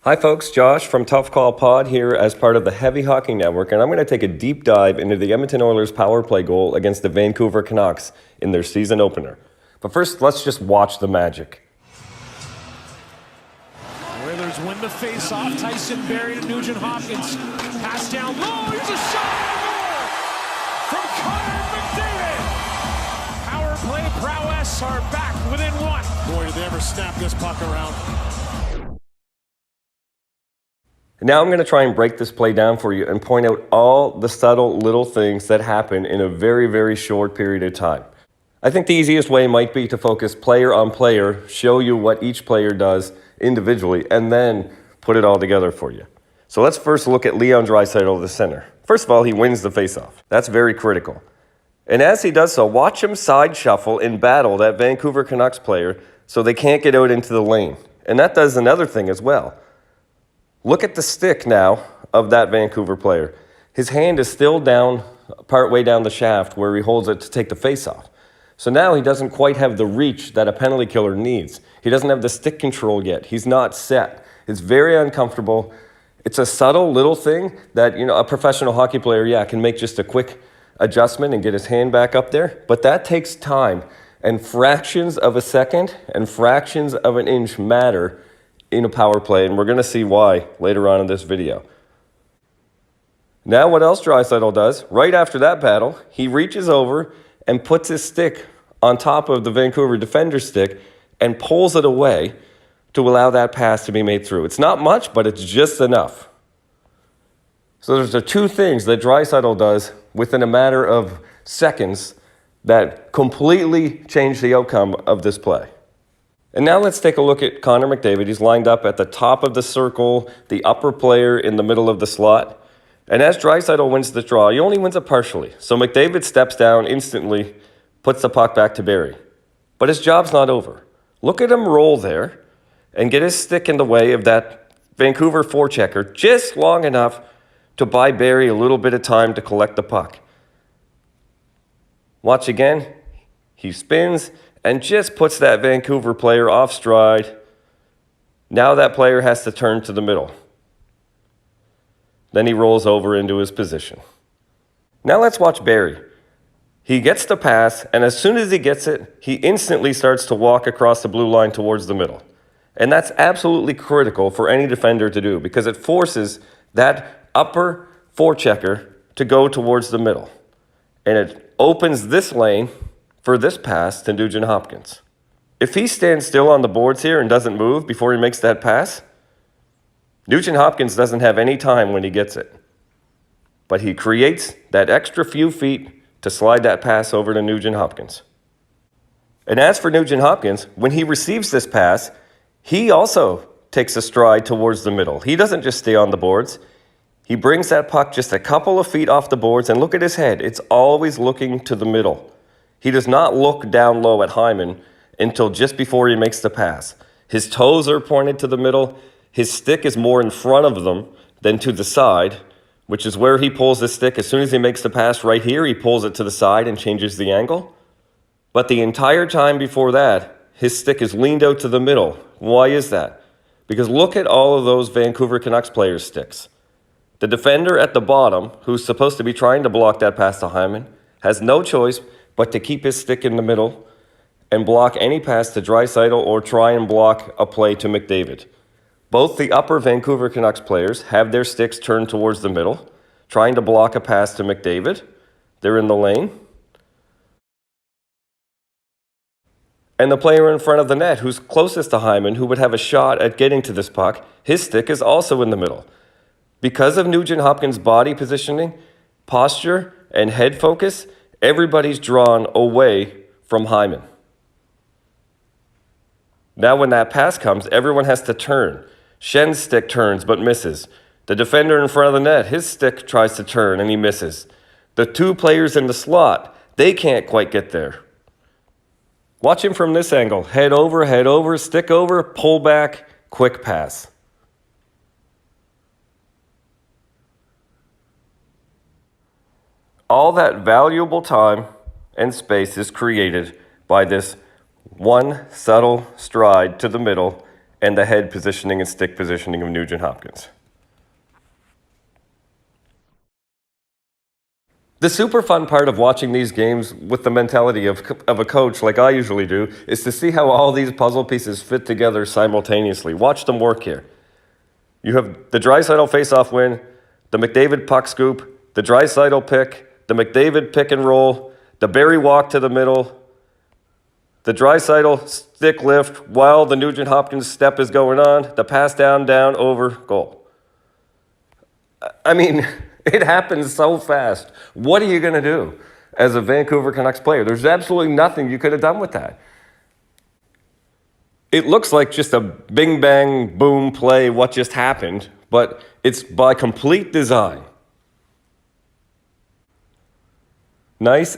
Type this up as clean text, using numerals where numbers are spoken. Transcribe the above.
Hi folks, Josh from Tough Call Pod here as part of the Heavy Hockey Network, and I'm going to take a deep dive into the Edmonton Oilers power play goal against the Vancouver Canucks in their season opener. But first, let's just watch the magic. Oilers win the face-off. Tyson Barrie to Nugent-Hopkins. Pass down low. Here's a shot on goal from Connor McDavid. Power play prowess are back within one. Boy, did they ever snap this puck around. Now I'm going to try and break this play down for you and point out all the subtle little things that happen in a very, very short period of time. I think the easiest way might be to focus player on player, show you what each player does individually, and then put it all together for you. So let's first look at Draisaitl, the center. First of all, he wins the faceoff. That's very critical. And as he does so, watch him side shuffle and battle that Vancouver Canucks player so they can't get out into the lane. And that does another thing as well. Look at the stick now of that Vancouver player. His hand is still down, partway down the shaft where he holds it to take the face-off. So now he doesn't quite have the reach that a penalty killer needs. He doesn't have the stick control yet. He's not set. It's very uncomfortable. It's a subtle little thing that, a professional hockey player, can make just a quick adjustment and get his hand back up there. But that takes time. And fractions of a second and fractions of an inch matter in a power play, and we're going to see why later on in this video. Now what else Draisaitl does, right after that battle, he reaches over and puts his stick on top of the Vancouver defender's stick and pulls it away to allow that pass to be made through. It's not much, but it's just enough. So there's the two things that Draisaitl does within a matter of seconds that completely change the outcome of this play. And now let's take a look at Connor McDavid. He's lined up at the top of the circle, the upper player in the middle of the slot. And as Draisaitl wins the draw, he only wins it partially. So McDavid steps down instantly, puts the puck back to Barrie. But his job's not over. Look at him roll there and get his stick in the way of that Vancouver forechecker just long enough to buy Barrie a little bit of time to collect the puck. Watch again. He spins and just puts that Vancouver player off stride. Now that player has to turn to the middle. Then he rolls over into his position. Now let's watch Barrie. He gets the pass, and as soon as he gets it, he instantly starts to walk across the blue line towards the middle. And that's absolutely critical for any defender to do because it forces that upper forechecker to go towards the middle. And it opens this lane for this pass to Nugent-Hopkins. If he stands still on the boards here and doesn't move before he makes that pass, Nugent-Hopkins doesn't have any time when he gets it. But he creates that extra few feet to slide that pass over to Nugent-Hopkins. And as for Nugent-Hopkins, when he receives this pass, he also takes a stride towards the middle. He doesn't just stay on the boards. He brings that puck just a couple of feet off the boards, and look at his head. It's always looking to the middle. He does not look down low at Hyman until just before he makes the pass. His toes are pointed to the middle. His stick is more in front of them than to the side, which is where he pulls the stick. As soon as he makes the pass right here, he pulls it to the side and changes the angle. But the entire time before that, his stick is leaned out to the middle. Why is that? Because look at all of those Vancouver Canucks players' sticks. The defender at the bottom, who's supposed to be trying to block that pass to Hyman, has no choice but to keep his stick in the middle and block any pass to Draisaitl or try and block a play to McDavid. Both the upper Vancouver Canucks players have their sticks turned towards the middle, trying to block a pass to McDavid. They're in the lane. And the player in front of the net, who's closest to Hyman, who would have a shot at getting to this puck, his stick is also in the middle. Because of Nugent-Hopkins' body positioning, posture, and head focus, everybody's drawn away from Hyman. Now when that pass comes, everyone has to turn. Schen's stick turns but misses. The defender in front of the net, his stick tries to turn and he misses. The two players in the slot, they can't quite get there. Watch him from this angle. Head over, stick over, pull back, quick pass. All that valuable time and space is created by this one subtle stride to the middle and the head positioning and stick positioning of Nugent-Hopkins. The super fun part of watching these games with the mentality of a coach, like I usually do, is to see how all these puzzle pieces fit together simultaneously. Watch them work here. You have the Draisaitl face-off win, the McDavid puck scoop, the Draisaitl pick, the McDavid pick and roll, the Barrie walk to the middle, the Draisaitl stick lift while the Nugent-Hopkins step is going on, the pass down, over, goal. I mean, it happens so fast. What are you going to do as a Vancouver Canucks player? There's absolutely nothing you could have done with that. It looks like just a bing, bang, boom play, what just happened, but it's by complete design. Nice